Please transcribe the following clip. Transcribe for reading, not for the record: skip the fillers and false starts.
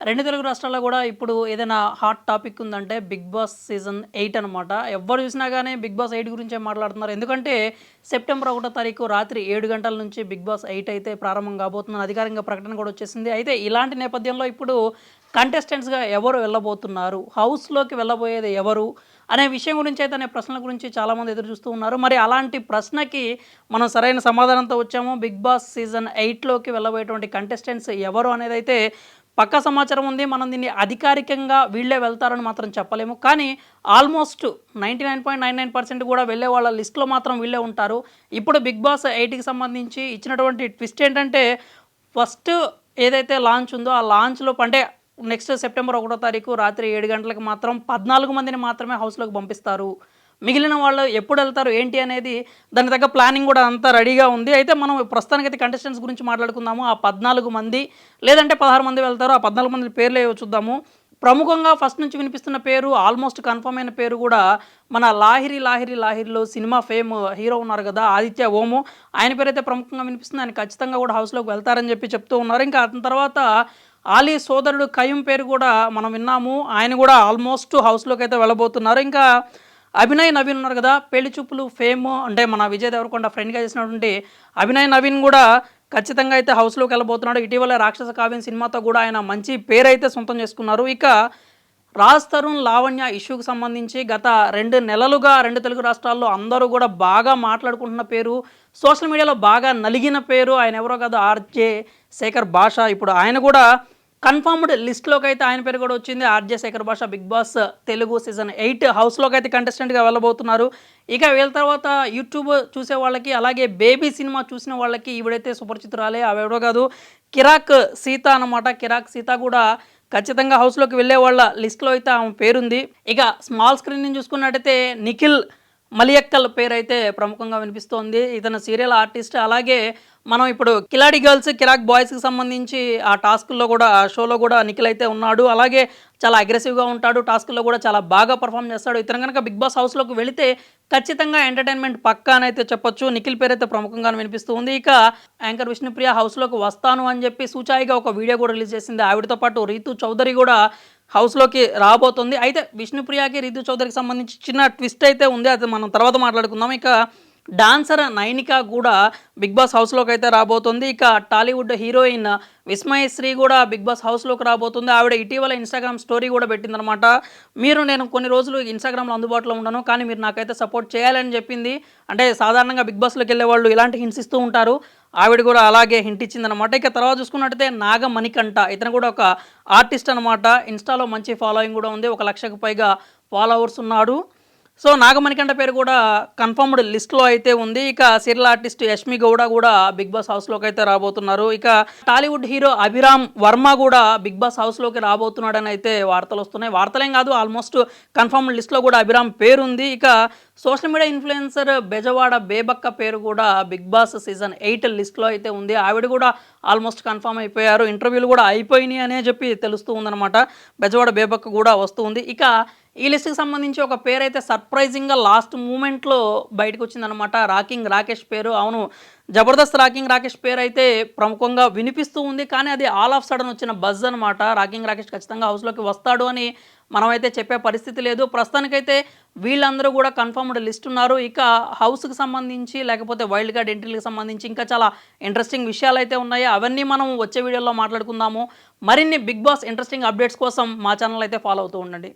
రెండు తెలుగు రాష్ట్రాల్లో గూడా ఇప్పుడు ఏదైనా హాట్ టాపిక్ ఉందంటే 'బిగ్ బాస్' సీజన్ 8 అనమాట. ఎవ్వరు చూసినా గానీ 'బిగ్ బాస్ 8' గురించే మాట్లాడుతున్నారు. ఎందుకంటే సెప్టెంబర్ 1 తారీఖు రాత్రి 7 గంటల నుంచి 'బిగ్ బాస్ 8' అయితే ప్రారంభం కాబోతుందని అధికారికంగా ప్రకటన కూడా వచ్చేసింది. అయితే ఇలాంటి నేపథ్యంలో ఇప్పుడు కంటెస్టెంట్స్‌గా ఎవరు వెళ్ళబోతున్నారు? హౌస్‌లోకి వెళ్ళబోయేది ఎవరు? అనే విషయం గురించి అయితే అనే ప్రశ్నల గురించి చాలామంది ఎదురు చూస్తూ ఉన్నారు. మరి అలాంటి ప్రశ్నకి మనం సరైన సమాధానంతో వచ్చాము. 'బిగ్ బాస్' సీజన్ 8లోకి వెళ్ళబోయేటువంటి కంటెస్టెంట్స్ ఎవరు అనేదైతే పక్కా సమాచారం ఉంది. మనం దీన్ని అధికారికంగా వీళ్ళే వెళ్తారని మాత్రం చెప్పలేము. కానీ ఆల్మోస్ట్ 99.99% కూడా వెళ్ళే వాళ్ళ లిస్ట్‌లో మాత్రం వీళ్ళే ఉంటారు. ఇప్పుడు 'బిగ్ బాస్ 8'కి సంబంధించి ఇచ్చినటువంటి ట్విస్ట్ ఏంటంటే, ఫస్ట్ ఏదైతే లాంచ్ ఉందో ఆ లాంచ్‌లోపు అంటే నెక్స్ట్ సెప్టెంబర్ 1 తారీఖు రాత్రి 7 గంటలకు మాత్రం 14 మందిని మాత్రమే హౌస్‌లోకి పంపిస్తారు. మిగిలిన వాళ్ళు ఎప్పుడెళ్తారు ఏంటి అనేది దానికి తగ్గ ప్లానింగ్ కూడా అంతా రెడీగా ఉంది. అయితే మనం ప్రస్తుతానికైతే కంటెస్టెంట్స్ గురించి మాట్లాడుకుందాము. ఆ 14 మంది లేదంటే 16 మంది వెళ్తారు. ఆ 14 మంది పేర్లేవో చూద్దాము. ప్రముఖంగా ఫస్ట్ నుంచి వినిపిస్తున్న పేరు ఆల్మోస్ట్ కన్ఫర్మ్ అయిన పేరు కూడా మన 'లాహిరిలో' సినిమా ఫేమ్ హీరో ఉన్నారు కదా! ఆదిత్య ఓము. ఆయన పేరైతే ప్రముఖంగా వినిపిస్తుంది. ఆయన ఖచ్చితంగా కూడా హౌస్‌లోకి వెళ్తారని చెప్పి చెప్తూ ఉన్నారు. ఇంకా అతని తర్వాత ఆలీ సోదరుడు కయ్యూమ్ పేరు కూడా మనం విన్నాము. ఆయన కూడా ఆల్మోస్ట్ హౌస్‌లోకైతే వెళ్ళబోతున్నారు. ఇంకా అభినయ్ నవీన్ ఉన్నారు కదా! పెళ్లి చూపులు ఫేమ్ అంటే మన విజయ్ దేవరకొండ ఫ్రెండ్‌గా చేసినటువంటి అభినయ్ నవీన్ కూడా ఖచ్చితంగా అయితే హౌస్‌లోకి వెళ్ళబోతున్నాడు. ఇటీవల 'రాక్షస కావ్యం' సినిమాతో కూడా ఆయన మంచి పేరైతే సొంతం చేసుకున్నారు. ఇక రాజ్ తరుణ్, లావణ్య ఇష్యూకి సంబంధించి గత 2 నెలలుగా 2 తెలుగు రాష్ట్రాల్లో అందరూ కూడా బాగా మాట్లాడుకుంటున్న పేరు, సోషల్ మీడియాలో బాగా నలిగిన పేరు ఆయన ఎవరో కాదు ఆర్‌జే శేఖర్ భాష. ఇప్పుడు ఆయన కూడా కన్ఫర్మ్డ్ లిస్ట్‌లోకైతే ఆయన పేరు కూడా వచ్చింది. ఆర్‌జే శేఖర్ భాష 'బిగ్ బాస్' తెలుగు సీజన్ 8 హౌస్‌లోకైతే కంటెస్టెంట్‌గా వెళ్ళబోతున్నారు. ఇక వీళ్ళ తర్వాత యూట్యూబ్ చూసే వాళ్ళకి, అలాగే 'బేబీ' సినిమా చూసిన వాళ్ళకి ఈవిడైతే సుపరిచితురాలే. ఆమెవరో కాదు, కిరాక్ సీత అనమాట. కిరాక్ సీత కూడా ఖచ్చితంగా హౌస్‌లోకి వెళ్ళే వాళ్ళ లిస్ట్‌లో అయితే ఆమె పేరుంది. ఇక స్మాల్ స్క్రీన్ నుంచి చూసుకున్నట్టయితే నిఖిల్ మలియక్కల్ పేరైతే ప్రముఖంగా వినిపిస్తోంది. ఇతను సీరియల్ ఆర్టిస్ట్. అలాగే మనం ఇప్పుడు 'కిలాడి గర్ల్స్', 'కిరాక్ బాయ్స్‌కి' సంబంధించి ఆ టాస్కుల్లో కూడా ఆ షోలో కూడా నిఖిల్ అయితే ఉన్నాడు. అలాగే చాలా అగ్రెసివ్‌గా ఉంటాడు. టాస్కుల్లో కూడా చాలా బాగా పర్ఫార్మ్ చేస్తాడు. ఇతను గనక 'బిగ్ బాస్' హౌస్‌లోకి వెళితే ఖచ్చితంగా ఎంటర్‌టైన్‌మెంట్ పక్కా అనైతే చెప్పొచ్చు. నిఖిల్ పేరైతే ప్రముఖంగానే వినిపిస్తూ ఉంది. ఇక యాంకర్ విష్ణుప్రియ హౌస్‌లోకి వస్తాను అని చెప్పి సూచాయిగా ఒక వీడియో కూడా రిలీజ్ చేసింది. ఆవిడతో పాటు రీతూ చౌదరి కూడా హౌస్‌లోకి రాబోతుంది. అయితే విష్ణుప్రియకి, రీతూ చౌదరికి సంబంధించి చిన్న ట్విస్ట్ అయితే ఉంది. అది మనం తర్వాత మాట్లాడుకుందాం. ఇక డాన్సర్ నైనిక కూడా 'బిగ్ బాస్' హౌస్‌లోకి అయితే రాబోతుంది. ఇక టాలీవుడ్ హీరోయిన్ విస్మయశ్రీ కూడా 'బిగ్ బాస్' హౌస్‌లోకి రాబోతుంది. ఆవిడ ఇటీవల ఇన్‌స్టాగ్రామ్ స్టోరీ కూడా పెట్టిందనమాట. నేను కొన్ని రోజులు ఇన్‌స్టాగ్రామ్‌లో అందుబాటులో ఉండను. కానీ మీరు నాకైతే సపోర్ట్ చేయాలని చెప్పింది. అంటే సాధారణంగా 'బిగ్ బాస్'లోకి వెళ్ళే వాళ్ళు ఇలాంటి హింట్స్ ఇస్తూ ఉంటారు. ఆవిడ కూడా అలాగే హింట్ ఇచ్చిందనమాట. ఇక తర్వాత చూసుకున్నట్టయితే నాగమణికంఠ, ఇతను కూడా ఒక ఆర్టిస్ట్ అనమాట. ఇన్‌స్టాలో మంచి ఫాలోయింగ్ కూడా ఉంది. 1,00,000కు పైగా ఫాలోవర్స్ ఉన్నాడు. సో, నాగమణికంఠ పేరు కూడా కన్ఫర్మ్డ్ లిస్ట్‌లో అయితే ఉంది. ఇక సీరియల్ ఆర్టిస్ట్ యష్మి గౌడ కూడా 'బిగ్ బాస్' హౌస్‌లోకి అయితే రాబోతున్నారు. ఇక టాలీవుడ్ హీరో అభిరామ్ వర్మ కూడా 'బిగ్ బాస్' హౌస్‌లోకి రాబోతున్నాడని అయితే వార్తలొస్తున్నాయి. వార్తలేం కాదు, ఆల్మోస్ట్ కన్ఫర్మ్డ్ లిస్ట్‌లో కూడా అభిరామ్ పేరుంది. ఇక సోషల్ మీడియా ఇన్‌ఫ్లుయెన్సర్ బెజవాడ బేబక్క పేరు కూడా 'బిగ్ బాస్' సీజన్ 8 లిస్ట్‌లో అయితే ఉంది. ఆవిడ కూడా ఆల్మోస్ట్ కన్ఫర్మ్ అయిపోయారు. ఇంటర్వ్యూలు కూడా అయిపోయినాయి అనే చెప్పి తెలుస్తూ ఉందనమాట. బెజవాడ బేబక్క కూడా వస్తూ ఉంది. ఇక ఈ లిస్ట్‌కి సంబంధించి ఒక పేరైతే సర్ప్రైజింగ్‌గా లాస్ట్ మూమెంట్‌లో బయటకొచ్చిందనమాట. రాకింగ్ రాకేష్ పేరు. అవును, జబర్దస్త్ రాకింగ్ రాకేష్ పేరైతే ప్రముఖంగా వినిపిస్తూ ఉంది. కానీ అది ఆల్ ఆఫ్ సడన్ వచ్చిన బజ్ అనమాట. రాకింగ్ రాకేష్ ఖచ్చితంగా హౌస్‌లోకి వస్తాడు అని మనమైతే చెప్పే పరిస్థితి లేదు. ప్రస్తుతానికైతే వీళ్ళందరూ కూడా కన్ఫర్మ్డ్ లిస్ట్ ఉన్నారు. ఇక హౌస్‌కి సంబంధించి లేకపోతే వైల్డ్ కార్డ్ ఎంట్రీలకు సంబంధించి ఇంకా చాలా ఇంట్రెస్టింగ్ విషయాలైతే ఉన్నాయి. అవన్నీ మనం వచ్చే వీడియోలో మాట్లాడుకుందాము. మరిన్ని 'బిగ్ బాస్' ఇంట్రెస్టింగ్ అప్డేట్స్ కోసం మా ఛానల్ అయితే ఫాలో అవుతూ ఉండండి.